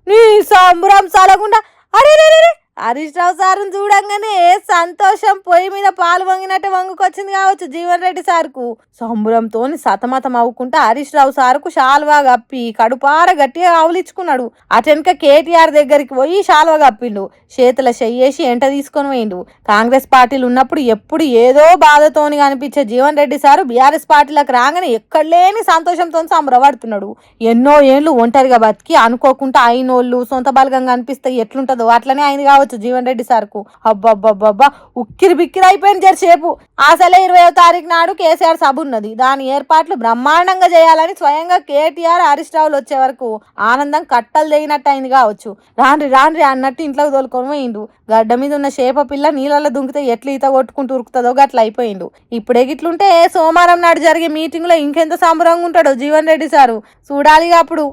నీ సంబరం సాలకుండా అరే హరీష్ రావు సార్ని చూడంగానే సంతోషం పొయ్యి మీద పాలు వంగినట్టు వంగుకొచ్చింది కావచ్చు జీవన్ రెడ్డి సార్కు. సంబరంతో సతమతం అవ్వకుండా హరీష్ రావు సార్కు శాల్వా కప్పి కడుపార గట్టిగా ఆవులిచ్చుకున్నాడు. అటెనక కేటీఆర్ దగ్గరికి పోయి శాల్వా కప్పిండు. చేతుల చెయ్యేసి ఎంట తీసుకొని పోయిండు. కాంగ్రెస్ పార్టీలు ఉన్నప్పుడు ఎప్పుడు ఏదో బాధతోని కనిపించే జీవన్ రెడ్డి సారు బీఆర్ఎస్ పార్టీలకు రాగానే ఎక్కడలేని సంతోషంతో సంబరపడుతున్నాడు. ఎన్నో ఏళ్ళు ఒంటరిగా బతికి అనుకోకుండా అయినోళ్ళు సొంత బలగంగా అనిపిస్తే ఎట్లుంటదో అట్లనే అయింది కావచ్చు జీవన్ రెడ్డి సార్కు. అబ్బబ్బబ్బబ్బా ఉక్కిరి బిక్కిరి అయిపోయింది జరసేపు. అసలే 20వ తారీఖు నాడు కేసీఆర్ సభ ఉన్నది. దాని ఏర్పాట్లు బ్రహ్మాండంగా చేయాలని స్వయంగా కేటీఆర్ హరీష్ రావులు వచ్చే వరకు ఆనందం కట్టలు తెగినట్టు అయింది కావచ్చు. రాండ్రి అన్నట్టు ఇంట్లోకి తోలుకొని పోయిండు. గడ్డ మీద ఉన్న చేప పిల్ల నీళ్ళలో దుంకితే ఎట్లా ఈత కొట్టుకుంటూ ఉరుకుతుందో గట్ల అయిపోయిండు. ఇప్పుడే గిట్లుంటే సోమవారం నాడు జరిగే మీటింగ్ లో ఇంకెంత సంబరంగా ఉంటాడో జీవన్ రెడ్డి సారు చూడాలిగా అప్పుడు.